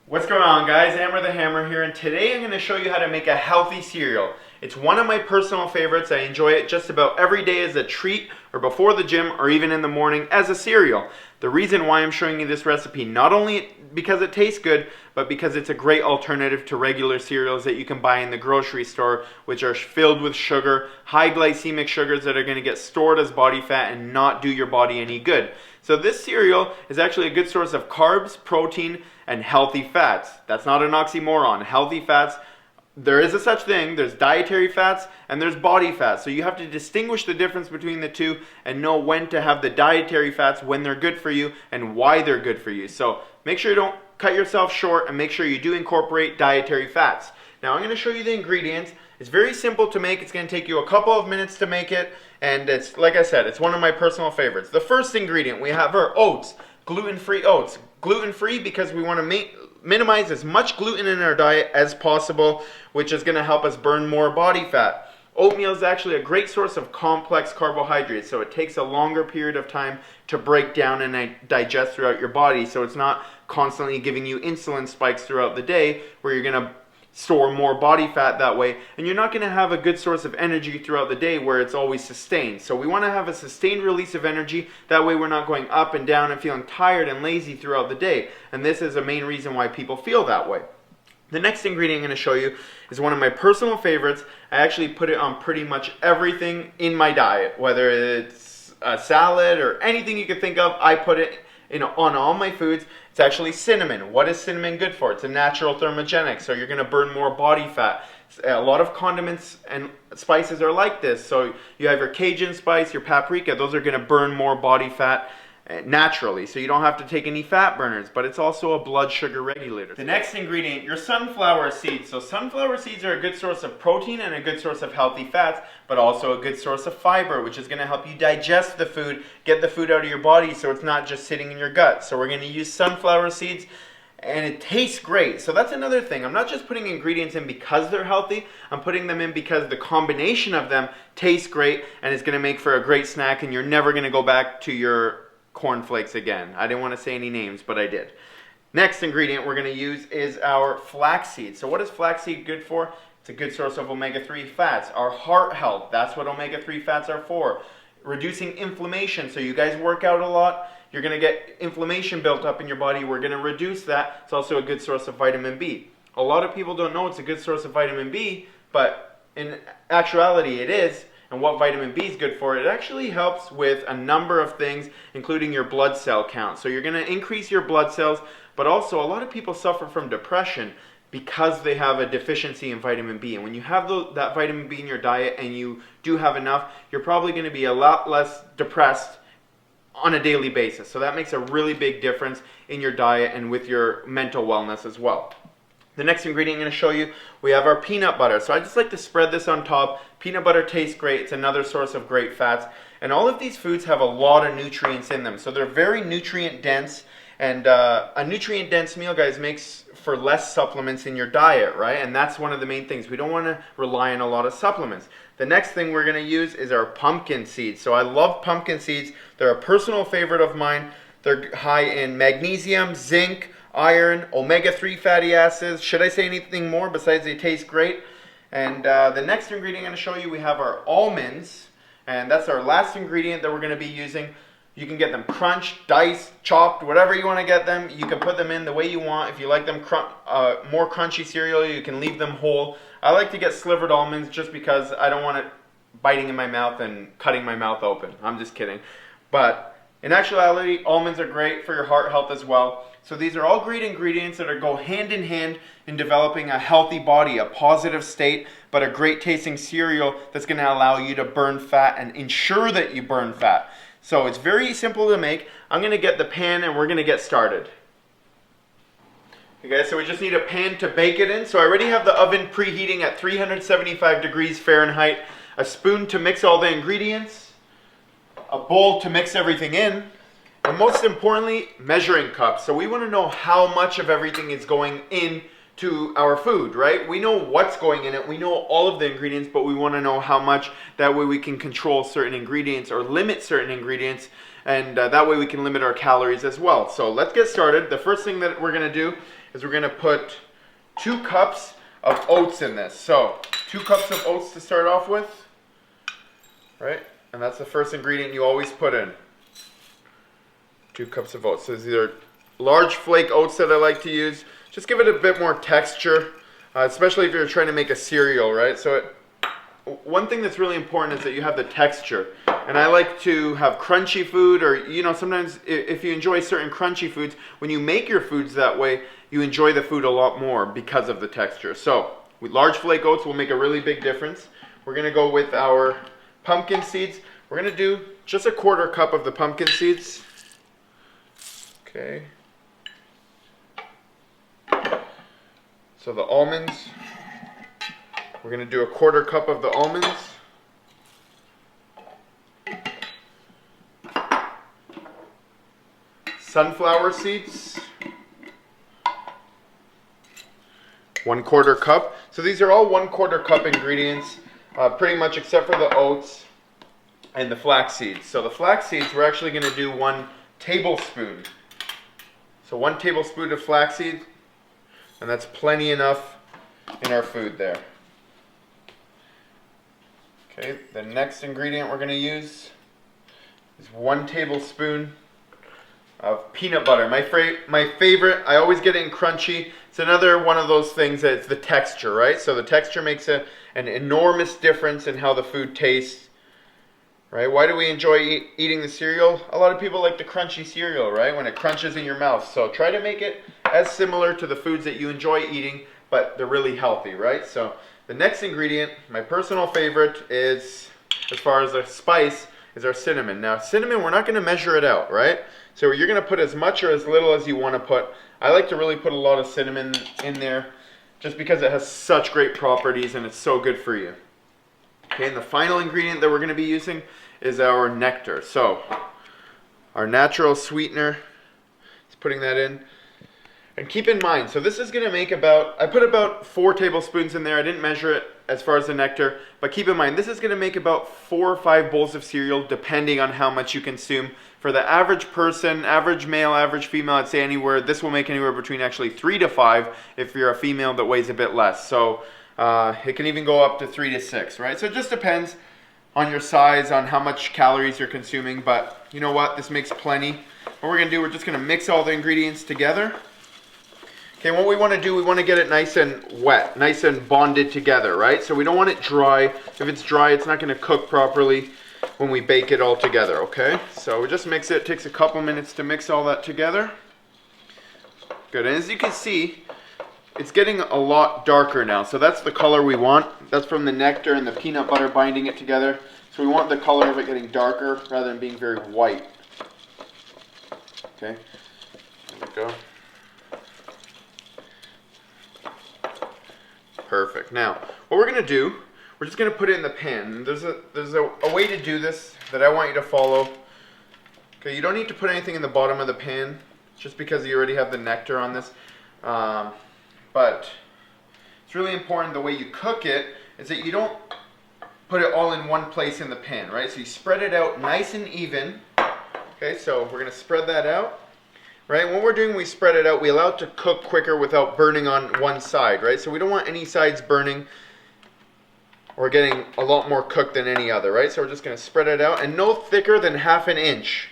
What's going on, guys? Amer the Hammer here, and today I'm going to show you how to make a healthy cereal. It's one of my personal favorites. I enjoy it just about every day as a treat, or before the gym, or even in the morning as a cereal. The reason why I'm showing you this recipe, not only because it tastes good, but because it's a great alternative to regular cereals that you can buy in the grocery store, which are filled with sugar, high glycemic sugars that are going to get stored as body fat and not do your body any good. So this cereal is actually a good source of carbs, protein, and healthy fats. That's not an oxymoron. Healthy fats, there is a such thing. There's dietary fats and there's body fats. So you have to distinguish the difference between the two and know when to have the dietary fats, when they're good for you, and why they're good for you. So make sure you don't cut yourself short and make sure you do incorporate dietary fats. Now I'm going to show you the ingredients. It's very simple to make. It's going to take you a couple of minutes to make it, and it's, like I said, it's one of my personal favorites. The first ingredient we have are oats, gluten-free oats. Gluten-free because we want to minimize as much gluten in our diet as possible, which is going to help us burn more body fat. Oatmeal is actually a great source of complex carbohydrates, so it takes a longer period of time to break down and digest throughout your body, so it's not constantly giving you insulin spikes throughout the day where you're going to store more body fat that way, and you're not going to have a good source of energy throughout the day where it's always sustained. So we want to have a sustained release of energy, that way we're not going up and down and feeling tired and lazy throughout the day, and this is a main reason why people feel that way. The next ingredient I'm going to show you is one of my personal favorites. I actually put it on pretty much everything in my diet, whether it's a salad or anything you can think of. I put it on all my foods. It's actually cinnamon. What is cinnamon good for? It's a natural thermogenic, so you're going to burn more body fat. A lot of condiments and spices are like this. So you have your Cajun spice, your paprika, those are going to burn more body fat naturally, so you don't have to take any fat burners, but it's also a blood sugar regulator. The next ingredient, your sunflower seeds. So sunflower seeds are a good source of protein and a good source of healthy fats, but also a good source of fiber, which is going to help you digest the food, get the food out of your body so it's not just sitting in your gut. So we're going to use sunflower seeds, and it tastes great. So that's another thing. I'm not just putting ingredients in because they're healthy, I'm putting them in because the combination of them tastes great, and it's going to make for a great snack, and you're never going to go back to your cornflakes again. I didn't want to say any names, but I did. Next ingredient we're going to use is our flaxseed. So what is flaxseed good for? It's a good source of omega-3 fats. Our heart health, that's what omega-3 fats are for. Reducing inflammation. So you guys work out a lot, you're going to get inflammation built up in your body. We're going to reduce that. It's also a good source of vitamin B. A lot of people don't know it's a good source of vitamin B, but in actuality it is. And what vitamin B is good for, it actually helps with a number of things, including your blood cell count. So you're going to increase your blood cells, but also a lot of people suffer from depression because they have a deficiency in vitamin B. And when you have that vitamin B in your diet and you do have enough, you're probably going to be a lot less depressed on a daily basis. So that makes a really big difference in your diet and with your mental wellness as well. The next ingredient I'm going to show you, we have our peanut butter. So I just like to spread this on top. Peanut butter tastes great. It's another source of great fats. And all of these foods have a lot of nutrients in them. So they're very nutrient dense. And a nutrient dense meal, guys, makes for less supplements in your diet, right? And that's one of the main things. We don't want to rely on a lot of supplements. The next thing we're going to use is our pumpkin seeds. So I love pumpkin seeds. They're a personal favorite of mine. They're high in magnesium, zinc, iron, omega-3 fatty acids. Should I say anything more besides they taste great? And the next ingredient I'm going to show you, we have our almonds, and that's our last ingredient that we're going to be using. You can get them crunched, diced, chopped, whatever you want to get them. You can put them in the way you want. If you like them more crunchy cereal, you can leave them whole. I like to get slivered almonds just because I don't want it biting in my mouth and cutting my mouth open. I'm just kidding. But in actuality, almonds are great for your heart health as well. So these are all great ingredients that go hand in hand in developing a healthy body, a positive state, but a great tasting cereal that's going to allow you to burn fat and ensure that you burn fat. So it's very simple to make. I'm going to get the pan and we're going to get started. Okay, so we just need a pan to bake it in. So I already have the oven preheating at 375 degrees Fahrenheit, a spoon to mix all the ingredients, a bowl to mix everything in, and most importantly, measuring cups. So we want to know how much of everything is going into our food, right? We know what's going in it. We know all of the ingredients, but we want to know how much. That way we can control certain ingredients or limit certain ingredients, and that way we can limit our calories as well. So let's get started. The first thing that we're going to do is we're going to put 2 cups of oats in this. So 2 cups of oats to start off with, right? And that's the first ingredient you always put in. 2 cups of oats. So these are large flake oats that I like to use. Just give it a bit more texture, especially if you're trying to make a cereal, right? So one thing that's really important is that you have the texture. And I like to have crunchy food, or sometimes if you enjoy certain crunchy foods, when you make your foods that way, you enjoy the food a lot more because of the texture. So with large flake oats will make a really big difference. We're going to go with our pumpkin seeds. We're going to do just a 1/4 cup of the pumpkin seeds. Okay. So the almonds, we're going to do a 1/4 cup of the almonds. Sunflower seeds, 1/4 cup. So these are all 1/4 cup ingredients, pretty much except for the oats and the flax seeds. So the flax seeds, we're actually going to do 1 tablespoon. So 1 tablespoon of flax seed, and that's plenty enough in our food there. Okay, the next ingredient we're going to use is 1 tablespoon of peanut butter. My favorite. I always get it in crunchy. It's another one of those things that it's the texture, right? So the texture makes an enormous difference in how the food tastes, right? Why do we enjoy eating the cereal? A lot of people like the crunchy cereal, right? When it crunches in your mouth. So try to make it as similar to the foods that you enjoy eating, but they're really healthy, right? So the next ingredient, my personal favorite, is, as far as a spice, is our cinnamon. Now cinnamon, we're not going to measure it out, right? So you're going to put as much or as little as you want to put. I like to really put a lot of cinnamon in there just because it has such great properties and it's so good for you. Okay, and the final ingredient that we're going to be using is our nectar. So our natural sweetener, just putting that in. And keep in mind, so this is going to make I put about 4 tablespoons in there. I didn't measure it as far as the nectar, but keep in mind, this is going to make about 4 or 5 bowls of cereal, depending on how much you consume. For the average person, average male, average female, I'd say this will make anywhere between actually 3 to 5 if you're a female that weighs a bit less. So it can even go up to 3 to 6, right? So it just depends on your size, on how much calories you're consuming, but you know what? This makes plenty. What we're going to do, we're just going to mix all the ingredients together. Okay, what we want to do, we want to get it nice and wet, nice and bonded together, right? So we don't want it dry. If it's dry, it's not going to cook properly when we bake it all together, okay? So we just mix it. It takes a couple minutes to mix all that together. Good, and as you can see, it's getting a lot darker now. So that's the color we want. That's from the nectar and the peanut butter binding it together. So we want the color of it getting darker rather than being very white. Okay, there we go. Perfect. Now, what we're going to do, we're just going to put it in the pan. There's a way to do this that I want you to follow. Okay, you don't need to put anything in the bottom of the pan, just because you already have the nectar on this. But it's really important the way you cook it is that you don't put it all in one place in the pan, right? So you spread it out nice and even. Okay, so we're going to spread that out. Right, when we're doing, we spread it out, we allow it to cook quicker without burning on one side, right? So we don't want any sides burning or getting a lot more cooked than any other, right? So we're just going to spread it out, and no thicker than 1/2 inch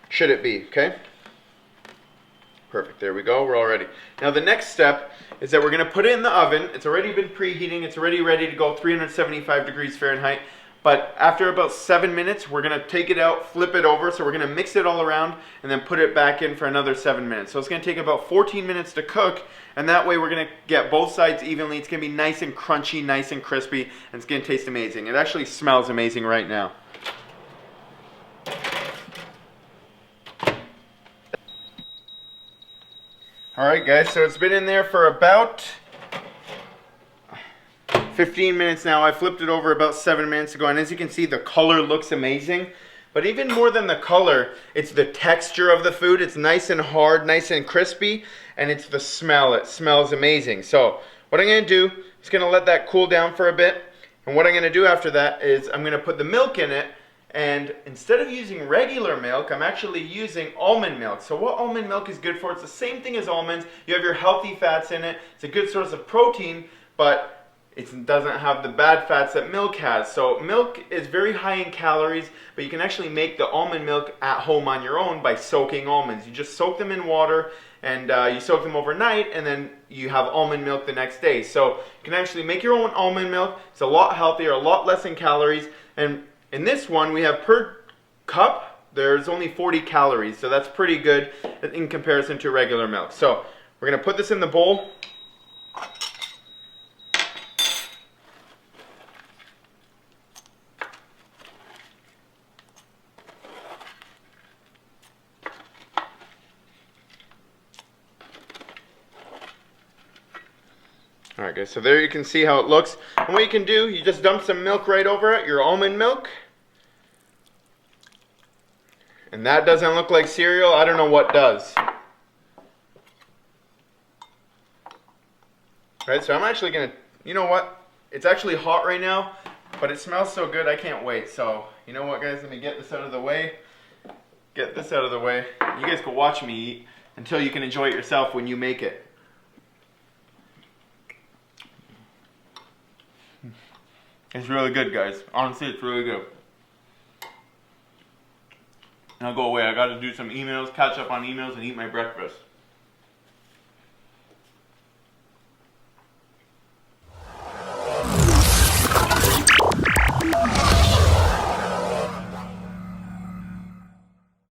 should it be, okay? Perfect, there we go, we're all ready. Now the next step is that we're going to put it in the oven. It's already been preheating, it's already ready to go, 375 degrees Fahrenheit. But after about 7 minutes, we're going to take it out, flip it over. So we're going to mix it all around and then put it back in for another 7 minutes. So it's going to take about 14 minutes to cook. And that way we're going to get both sides evenly. It's going to be nice and crunchy, nice and crispy. And it's going to taste amazing. It actually smells amazing right now. Alright guys, so it's been in there for about 15 minutes now. I flipped it over about 7 minutes ago, and as you can see, the color looks amazing. But even more than the color, it's the texture of the food. It's nice and hard, nice and crispy, and it's the smell. It smells amazing. So what I'm going to do is going to let that cool down for a bit, and what I'm going to do after that is I'm going to put the milk in it And instead of using regular milk, I'm actually using almond milk. So what almond milk is good for? It's the same thing as almonds. You have your healthy fats in it. It's a good source of protein, but it doesn't have the bad fats that milk has. So milk is very high in calories, but you can actually make the almond milk at home on your own by soaking almonds. You just soak them in water, and you soak them overnight, and then you have almond milk the next day. So you can actually make your own almond milk. It's a lot healthier, a lot less in calories, and in this one, we have per cup, there's only 40 calories, so that's pretty good in comparison to regular milk. So we're going to put this in the bowl. Alright guys, so there you can see how it looks. And what you can do, you just dump some milk right over it, your almond milk. And that doesn't look like cereal, I don't know what does. Alright, so I'm actually going to, you know what, it's actually hot right now, but it smells so good I can't wait. So, you know what guys, let me get this out of the way. Get this out of the way. You guys can watch me eat until you can enjoy it yourself when you make it. It's really good, guys. Honestly, it's really good. Now go away. I got to do some emails, catch up on emails, and eat my breakfast.